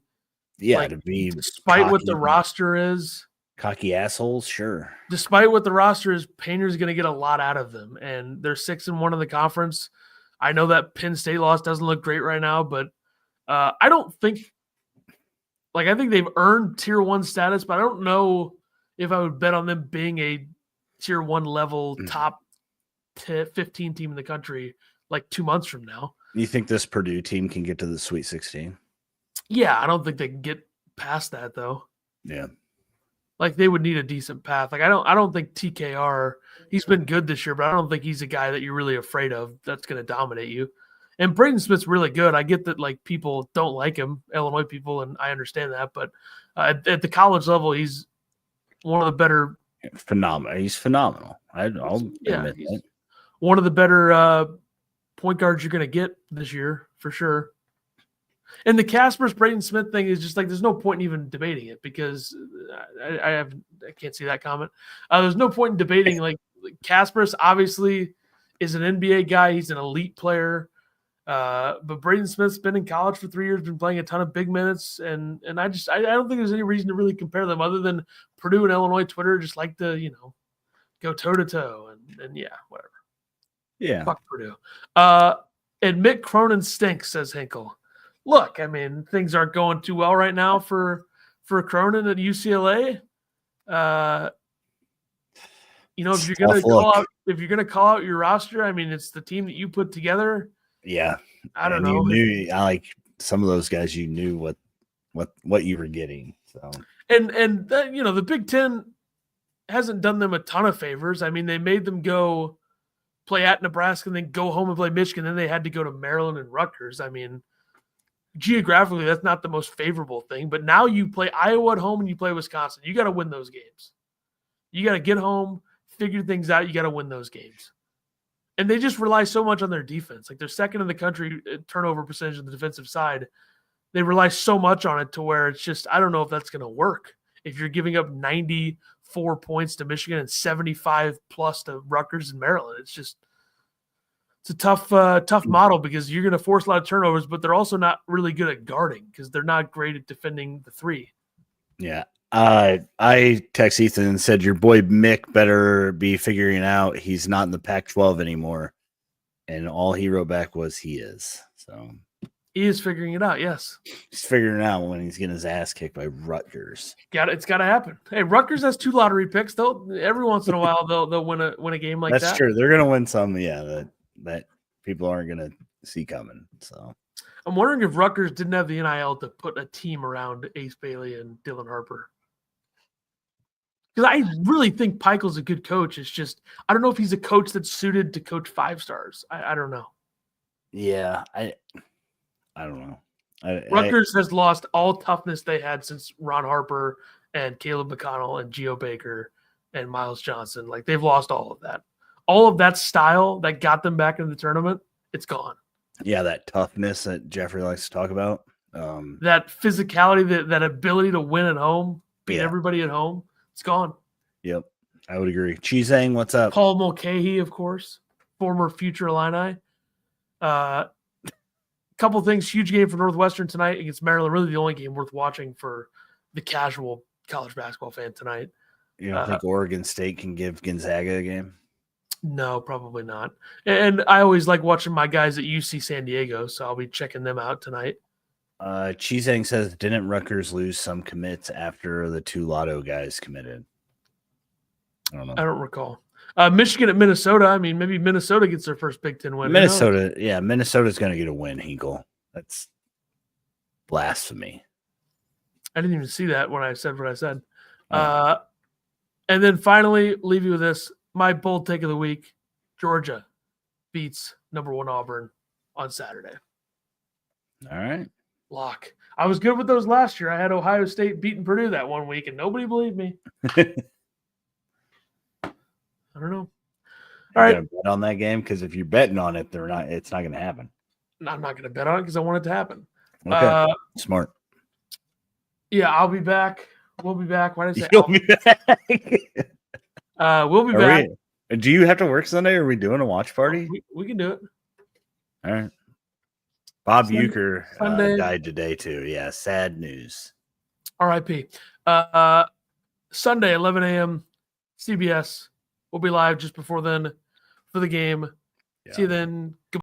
to be despite what the roster is. Cocky assholes, sure. Despite what the roster is, Painter's going to get a lot out of them, and they're 6-1 in the conference. I know that Penn State loss doesn't look great right now, but I don't think – I think they've earned Tier 1 status, but I don't know if I would bet on them being a Tier 1 level top 15 team in the country 2 months from now. You think this Purdue team can get to the Sweet 16? Yeah, I don't think they can get past that, though. Yeah. They would need a decent path. I don't think TKR – he's been good this year, but I don't think he's a guy that you're really afraid of that's going to dominate you. And Braden Smith's really good. I get that people don't like him, Illinois people, and I understand that. But at the college level, he's one of the better. Phenomenal. He's phenomenal. I'll admit he's that. one of the better point guards you're going to get this year for sure. And the Casper's Braden Smith thing is just like there's no point in even debating it because I can't see that comment. There's no point in debating like Casper's obviously is an NBA guy. He's an elite player. But Braden Smith's been in college for 3 years, been playing a ton of big minutes, and I don't think there's any reason to really compare them other than Purdue and Illinois Twitter just like to go toe to toe and yeah, whatever. Yeah, fuck Purdue. And Mick Cronin stinks, says Hinkle. Look, I mean things aren't going too well right now for Cronin at UCLA. If you're gonna call out your roster, I mean it's the team that you put together. Yeah, I don't know. I like some of those guys. You knew what you were getting. So and the Big Ten hasn't done them a ton of favors. I mean, they made them go play at Nebraska and then go home and play Michigan. Then they had to go to Maryland and Rutgers. I mean, geographically, that's not the most favorable thing. But now you play Iowa at home and you play Wisconsin. You got to win those games. You got to get home, figure things out. You got to win those games. And they just rely so much on their defense. Like they're second in the country turnover percentage on the defensive side. They rely so much on it to where it's just, I don't know if that's going to work. If you're giving up 94 points to Michigan and 75 plus to Rutgers and Maryland, it's a tough model because you're going to force a lot of turnovers, but they're also not really good at guarding because they're not great at defending the three. Yeah. I text Ethan and said, your boy Mick better be figuring out he's not in the Pac-12 anymore. And all he wrote back was he is. So he is figuring it out. Yes. He's figuring it out when he's getting his ass kicked by Rutgers. It's got to happen. Hey, Rutgers has 2 lottery picks. Every once in a while they'll win a game like that. That's true. They're going to win some. Yeah. That people aren't going to see coming. So I'm wondering if Rutgers didn't have the NIL to put a team around Ace Bailey and Dylan Harper. Because I really think Peichel's a good coach. It's just, I don't know if he's a coach that's suited to coach 5 stars. I don't know. Yeah, I don't know. Rutgers has lost all toughness they had since Ron Harper and Caleb McConnell and Geo Baker and Miles Johnson. Like they've lost all of that. All of that style that got them back in the tournament, it's gone. Yeah, that toughness that Jeffrey likes to talk about. That physicality, that ability to win at home, beat everybody at home. It's gone. Yep, I would agree. Cheesang, what's up? Paul Mulcahy, of course, former future Illini. Couple things. Huge game for Northwestern tonight against Maryland. Really the only game worth watching for the casual college basketball fan tonight. You don't think Oregon State can give Gonzaga a game? No, probably not. And I always like watching my guys at UC San Diego, so I'll be checking them out tonight. Cheesang says, didn't Rutgers lose some commits after the 2 Lotto guys committed? I don't know. I don't recall. Michigan at Minnesota. I mean, maybe Minnesota gets their first Big Ten win. Minnesota, yeah, Minnesota's going to get a win, Hinkle. That's blasphemy. I didn't even see that when I said what I said. And then finally, leave you with this. My bold take of the week, Georgia beats number 1 Auburn on Saturday. All right. Lock. I was good with those last year. I had Ohio State beating Purdue that one week, and nobody believed me. I don't know. All right. Bet on that game because if you're betting on it, it's not going to happen. I'm not going to bet on it because I want it to happen. Okay. Smart. Yeah, I'll be back. We'll be back. Why did I say? You'll be back. We'll be back. Do you have to work Sunday? Are we doing a watch party? We can do it. All right. Bob Uecker died today too. Yeah, sad news. R.I.P. Sunday, 11 a.m. CBS. We'll be live just before then for the game. Yeah. See you then.